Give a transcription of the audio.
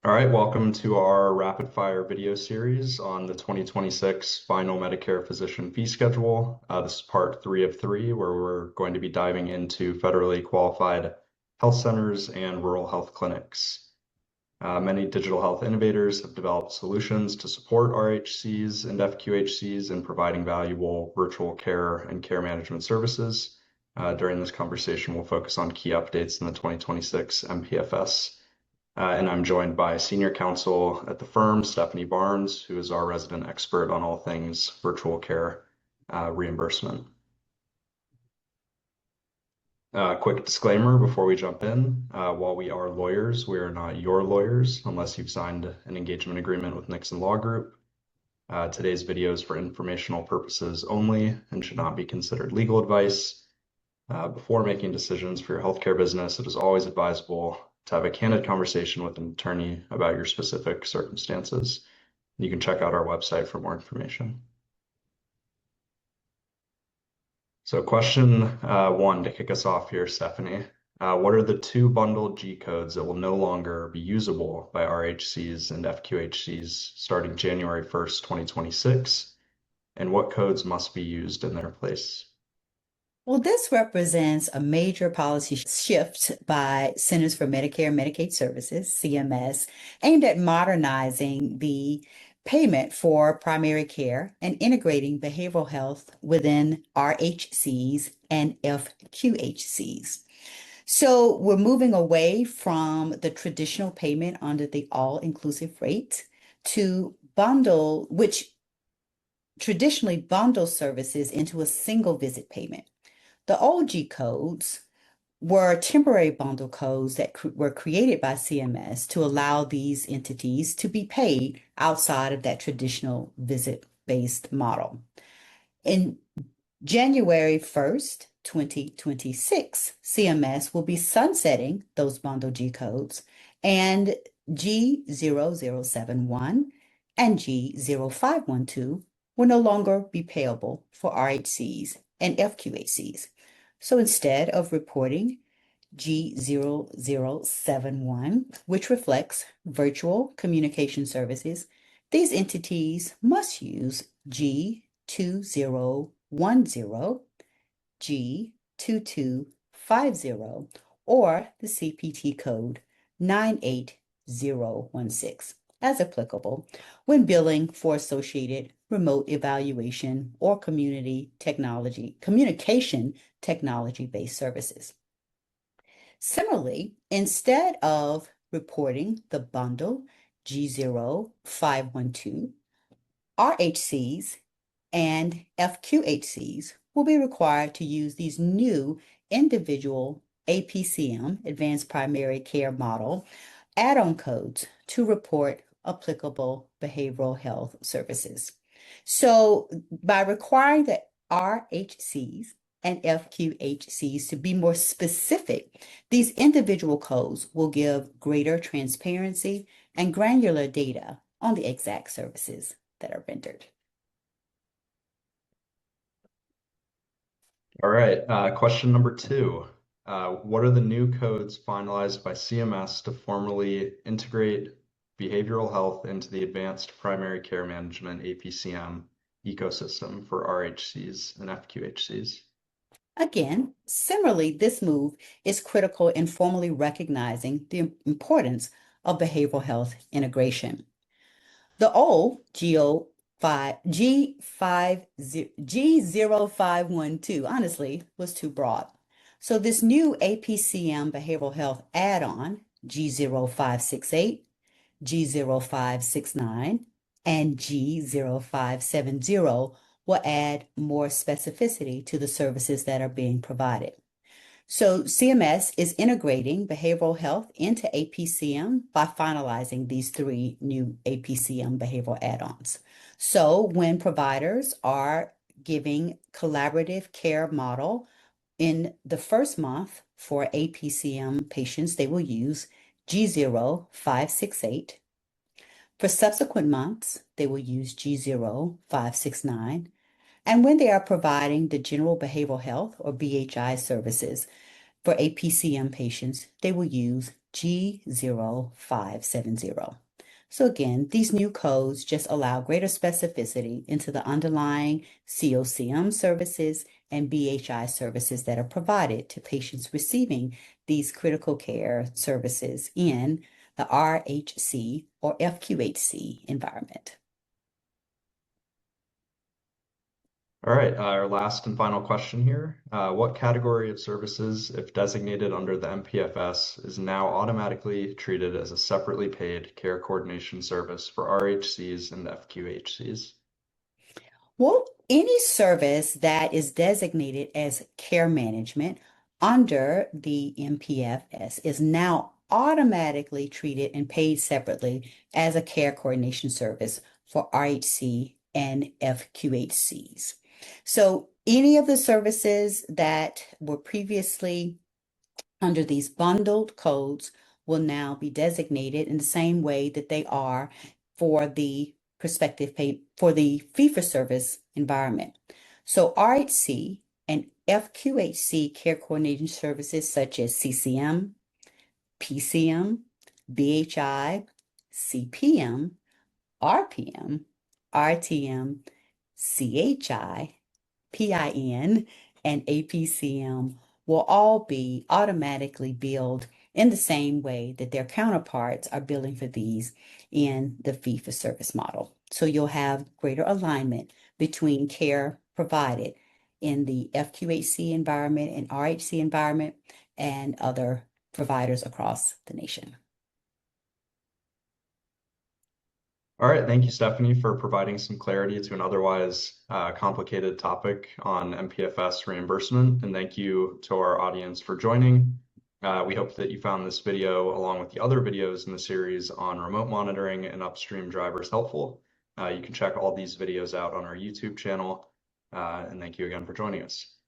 All right, welcome to our rapid fire video series on the 2026 final Medicare Physician Fee Schedule. This is part 3 of 3, where we're going to be diving into federally qualified health centers and rural health clinics. Many digital health innovators have developed solutions to support RHCs and FQHCs in providing valuable virtual care and care management services. During this conversation, we'll focus on key updates in the 2026 MPFS. And I'm joined by senior counsel at the firm, Stephanie Barnes, who is our resident expert on all things virtual care reimbursement. Quick disclaimer before we jump in. While we are lawyers, we are not your lawyers unless you've signed an engagement agreement with Nixon Law Group. Today's video is for informational purposes only and should not be considered legal advice. Before making decisions for your healthcare business, it is always advisable to have a candid conversation with an attorney about your specific circumstances. You can check out our website for more information. So question 1 to kick us off here, Stephanie. What are the 2 bundled G codes that will no longer be usable by RHCs and FQHCs starting January 1st, 2026? And what codes must be used in their place? Well, this represents a major policy shift by Centers for Medicare and Medicaid Services, CMS, aimed at modernizing the payment for primary care and integrating behavioral health within RHCs and FQHCs. So we're moving away from the traditional payment under the all-inclusive rate to bundle, which traditionally bundles services into a single visit payment. The old G codes were temporary bundle codes that were created by CMS to allow these entities to be paid outside of that traditional visit-based model. In January 1st, 2026, CMS will be sunsetting those bundle G codes, and G0071 and G0512 will no longer be payable for RHCs and FQHCs. So instead of reporting G0071, which reflects virtual communication services, these entities must use G2010, G2250, or the CPT code 98016 as applicable when billing for associated remote evaluation or communication technology-based services. Similarly, instead of reporting the bundle G0512, RHCs and FQHCs will be required to use these new individual APCM, Advanced Primary Care Model, add-on codes to report applicable behavioral health services. So by requiring the RHCs and FQHCs to be more specific, these individual codes will give greater transparency and granular data on the exact services that are rendered. All right, question number 2. What are the new codes finalized by CMS to formally integrate behavioral health into the Advanced Primary Care Management APCM ecosystem for RHCs and FQHCs? Again, similarly, this move is critical in formally recognizing the importance of behavioral health integration. The old G0512, honestly, was too broad. So this new APCM behavioral health add-on, G0568, G0569, and G0570 will add more specificity to the services that are being provided. So CMS is integrating behavioral health into APCM by finalizing these 3 new APCM behavioral add-ons. So when providers are giving collaborative care model in the first month for APCM patients, they will use G0568. For subsequent months, they will use G0569. And when they are providing the general behavioral health or BHI services, For APCM patients, they will use G0570. So again, these new codes just allow greater specificity into the underlying COCM services and BHI services that are provided to patients receiving these critical care services in the RHC or FQHC environment. All right, our last and final question here. What category of services, if designated under the MPFS, is now automatically treated as a separately paid care coordination service for RHCs and FQHCs? Well, any service that is designated as care management under the MPFS is now automatically treated and paid separately as a care coordination service for RHC and FQHCs. So any of the services that were previously under these bundled codes will now be designated in the same way that they are for the prospective pay for the fee-for-service environment. So RHC and FQHC care coordinating services such as CCM, PCM, BHI, CPM, RPM, RTM, CHI, PIN, and APCM will all be automatically billed in the same way that their counterparts are billing for these in the fee-for-service model. So you'll have greater alignment between care provided in the FQHC environment and RHC environment and other providers across the nation. All right, thank you, Stephanie, for providing some clarity to an otherwise complicated topic on MPFS reimbursement. And thank you to our audience for joining. We hope that you found this video, along with the other videos in the series on remote monitoring and upstream drivers, helpful. You can check all these videos out on our YouTube channel. And thank you again for joining us.